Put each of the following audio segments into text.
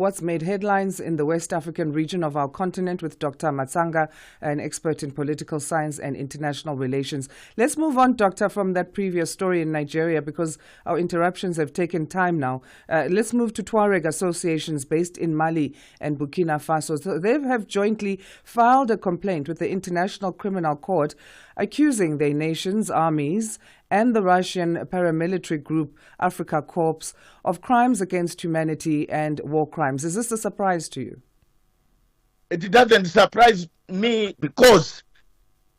what's made headlines in the West African region of our continent with Dr. Matsanga, an expert in political science and international relations. Let's move on, Doctor, from that previous story in Nigeria because our interruptions have taken time now. Let's move to Tuareg associations based in Mali and Burkina Faso. So they have jointly filed a complaint with the International Criminal Court accusing their nation's armies and the Russian paramilitary group Africa Corps of crimes against humanity and war crimes. Is this a surprise to you? It doesn't surprise me because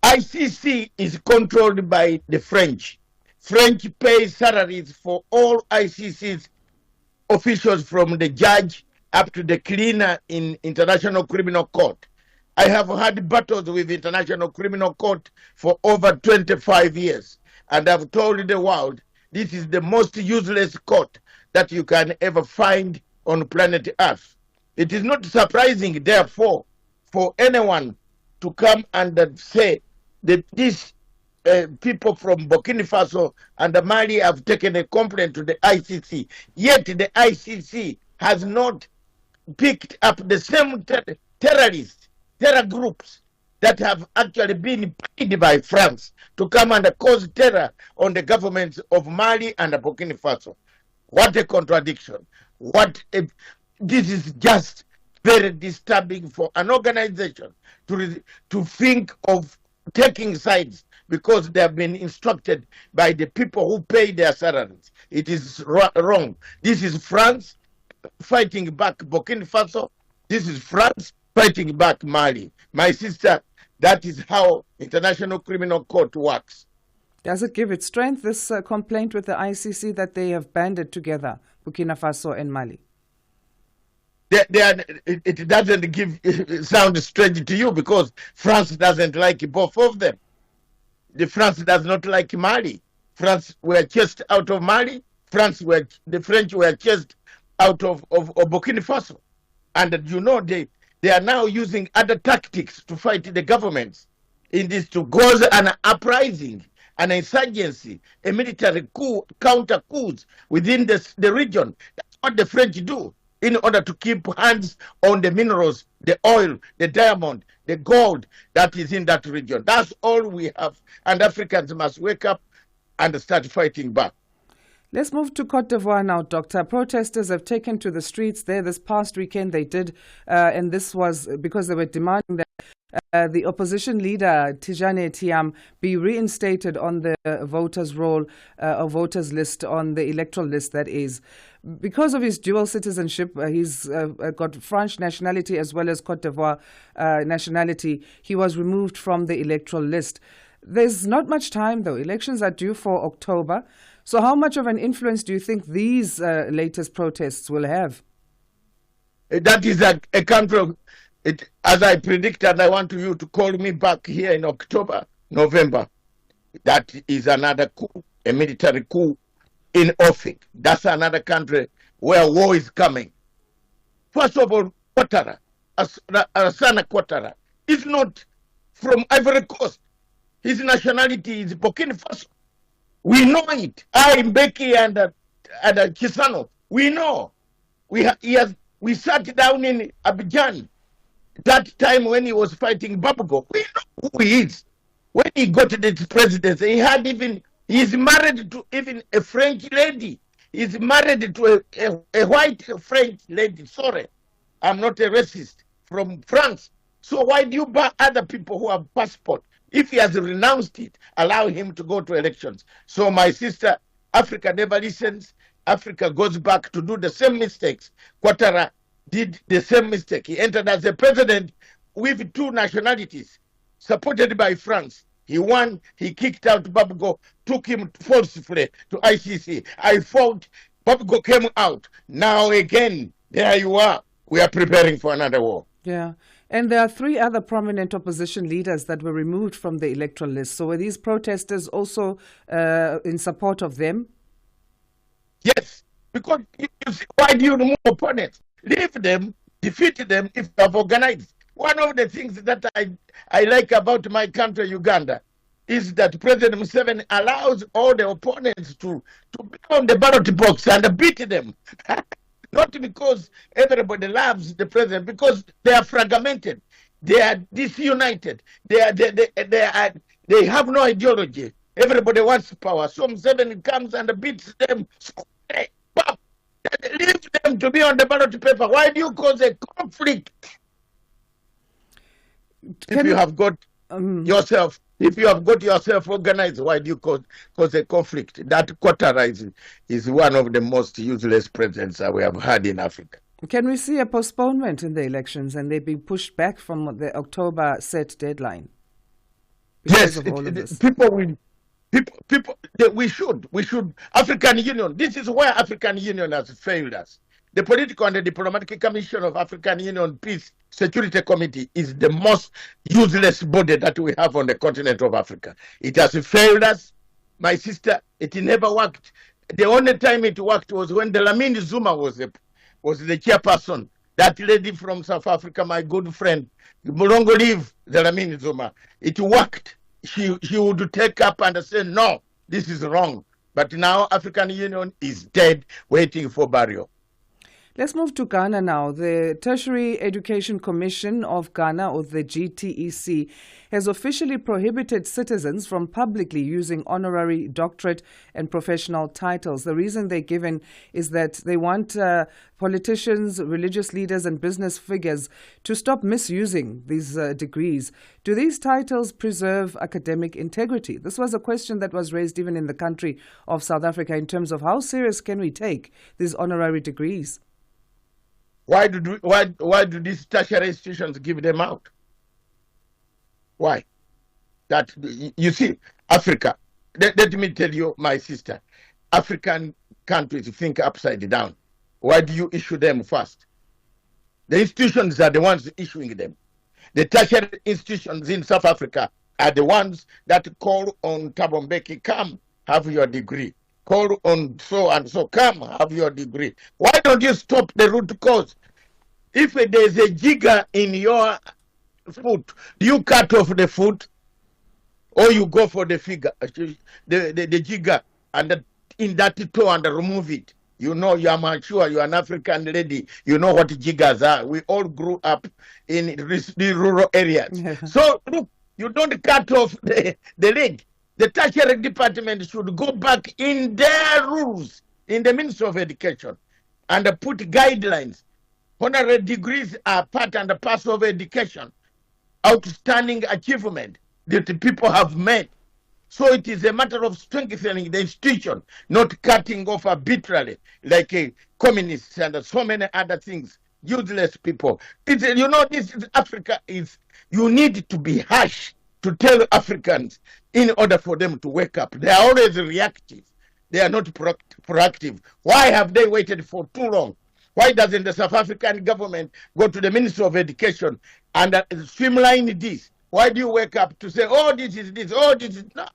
ICC is controlled by the French. French pays salaries for all ICC's officials, from the judge up to the cleaner in International Criminal Court. I have had battles with International Criminal Court for over 25 years. And I've told the world, this is the most useless court that you can ever find on planet Earth. It is not surprising, therefore, for anyone to come and say that these people from Burkina Faso and Mali have taken a complaint to the ICC. Yet the ICC has not picked up the same terror groups that have actually been paid by France to come and cause terror on the governments of Mali and Burkina Faso. What a contradiction. This is just very disturbing for an organization to think of taking sides because they have been instructed by the people who pay their salaries. It is wrong. This is France fighting back Burkina Faso. This is France fighting back Mali. My sister, that is how International Criminal Court works. Does it give it strength, this complaint with the ICC, that they have banded together, Burkina Faso and Mali? It doesn't sound strange to you because France doesn't like both of them. France does not like Mali. France were chased out of Mali. The French were chased out of Burkina Faso. And you know, they are now using other tactics to fight the governments in this, to cause an uprising, an insurgency, a military coup, counter coups within the region. That's what the French do in order to keep hands on the minerals, the oil, the diamond, the gold that is in that region. That's all we have. And Africans must wake up and start fighting back. Let's move to Cote d'Ivoire now, Doctor. Protesters have taken to the streets there this past weekend. They did, and this was because they were demanding that the opposition leader, Tijane Tiam, be reinstated on the voters' roll or voters' list, on the electoral list, that is. Because of his dual citizenship, he's got French nationality as well as Cote d'Ivoire nationality. He was removed from the electoral list. There's not much time, though. Elections are due for October. So how much of an influence do you think these latest protests will have? That is a country, as I predicted, I want you to call me back here in October, November. That is another coup, a military coup in Ofik. That's another country where war is coming. First of all, Ouattara, Asanda Ouattara, is not from Ivory Coast. His nationality is Burkina Faso. We know it. Mbeki and Chisano, we know. We sat down in Abidjan that time when he was fighting Babugo. We know who he is. When he got the presidency, he's married to even a French lady. He's married to a white French lady. Sorry, I'm not a racist, from France. So why do you bar other people who have passport? If he has renounced it, allow him to go to elections. So my sister, Africa never listens. Africa goes back to do the same mistakes. Ouattara did the same mistake. He entered as a president with two nationalities, supported by France. He won, he kicked out Babugo, took him forcefully to ICC. I fought, Babugo came out. Now again, there you are. We are preparing for another war. Yeah. And there are three other prominent opposition leaders that were removed from the electoral list. So were these protesters also in support of them? Yes, because you see, why do you remove opponents? Leave them, defeat them if you have organized. One of the things that I like about my country, Uganda, is that President Museveni allows all the opponents to be on the ballot box and beat them. Not because everybody loves the president, because they are fragmented, they are disunited, they have no ideology. Everybody wants power. So Museveni comes and beats them. Leave them to be on the ballot paper. Why do you cause a conflict? If you have got yourself organized, why do you cause a conflict? That Qatar is one of the most useless presidents that we have had in Africa. Can we see a postponement in the elections and they being pushed back from the October set deadline? Yes, we should. African Union, this is where African Union has failed us. The Political and the Diplomatic Commission of African Union Peace Security Committee is the most useless body that we have on the continent of Africa. It has failed us, my sister. It never worked. The only time it worked was when Dlamini Zuma was the chairperson. That lady from South Africa, my good friend, Mulongo live Dlamini Zuma. It worked. She would take up and say, no, this is wrong. But now African Union is dead, waiting for burial. Let's move to Ghana now. The Tertiary Education Commission of Ghana, or the GTEC, has officially prohibited citizens from publicly using honorary doctorate and professional titles. The reason they're given is that they want politicians, religious leaders and business figures to stop misusing these degrees. Do these titles preserve academic integrity? This was a question that was raised even in the country of South Africa in terms of how serious can we take these honorary degrees? Why do these tertiary institutions give them out? Why? That you see, Africa. Let me tell you, my sister, African countries think upside down. Why do you issue them first? The institutions are the ones issuing them. The tertiary institutions in South Africa are the ones that call on Thabo Mbeki, come have your degree. Call on so and so, come have your degree. Why don't you stop the root cause? If there's a jigger in your foot, do you cut off the foot or you go for the figure, the jigger and in that toe and remove it? You know, you are mature, you are an African lady, you know what jiggers are. We all grew up in the rural areas. So look, you don't cut off the leg. The tertiary department should go back in their rules, in the Ministry of Education, and put guidelines. Honorary degrees are part and parcel of education, outstanding achievement that the people have made. So it is a matter of strengthening the institution, not cutting off arbitrarily like a communists and so many other things. Useless people. This is Africa is. You need to be harsh to tell Africans in order for them to wake up. They are always reactive. They are not proactive. Why have they waited for too long? Why doesn't the South African government go to the Ministry of Education and streamline this? Why do you wake up to say, oh, this is this, oh, this is not?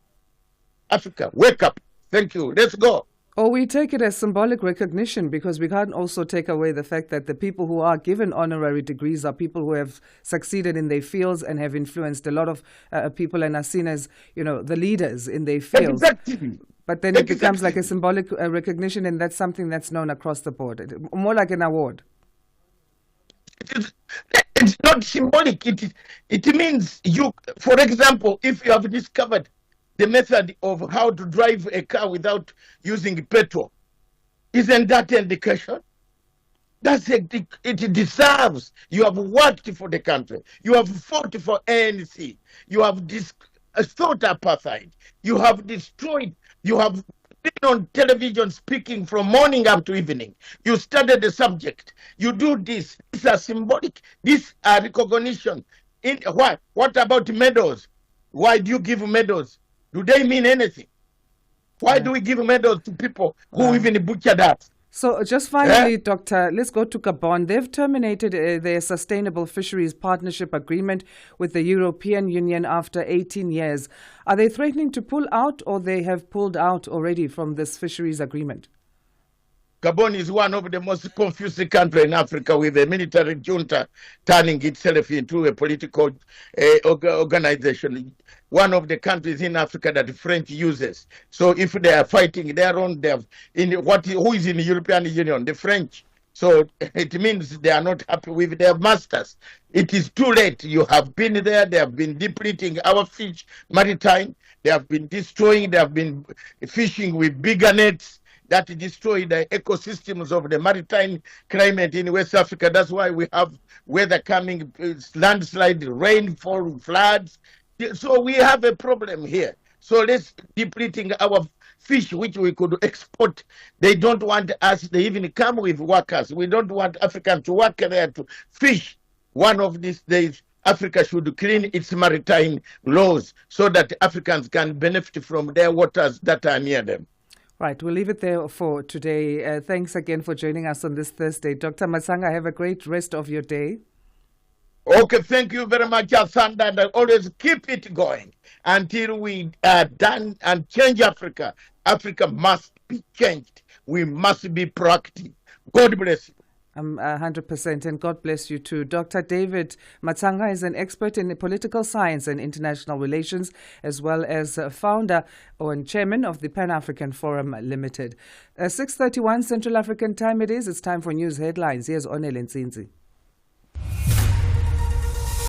Africa, wake up. Thank you. Let's go. Or we take it as symbolic recognition, because we can't also take away the fact that the people who are given honorary degrees are people who have succeeded in their fields and have influenced a lot of people and are seen as, the leaders in their fields. Exactly. But then it becomes like a symbolic recognition, and that's something that's known across the board, more like an award. It's not symbolic. It means you, for example, if you have discovered the method of how to drive a car without using petrol, isn't that an indication? It deserves. You have worked for the country. You have fought for ANC. You have thought apartheid. You have destroyed. You have been on television speaking from morning up to evening. You studied the subject. You do this. These are symbolic. These are recognition. What about medals? Why do you give medals? Do they mean anything? Why do we give medals to people who even butchered us? So just finally, Doctor, let's go to Gabon. They've terminated their Sustainable Fisheries Partnership Agreement with the European Union after 18 years. Are they threatening to pull out, or they have pulled out already from this fisheries agreement? Gabon is one of the most confused countries in Africa, with a military junta turning itself into a political organization. One of the countries in Africa that the French uses. So if they are fighting their own, who is in the European Union? The French. So it means they are not happy with their masters. It is too late. You have been there. They have been depleting our fish maritime. They have been destroying. They have been fishing with bigger nets that destroy the ecosystems of the maritime climate in West Africa. That's why we have weather coming, landslide, rainfall, floods. So we have a problem here. So let's depleting our fish which we could export. They don't want us. They even come with workers. We don't want Africans to work there to fish. One of these days, Africa should clean its maritime laws so that Africans can benefit from their waters that are near them. Right, we'll leave it there for today. Thanks again for joining us on this Thursday. Dr. Matsanga, have a great rest of your day. Okay, thank you very much, Asanda, and always keep it going until we are done and change Africa. Africa must be changed. We must be proactive. God bless you. 100%, and God bless you too. Dr. David Matsanga is an expert in political science and international relations, as well as founder and chairman of the Pan-African Forum Limited. 6:31 Central African time it is. It's time for news headlines. Here's Onel Nzinzi.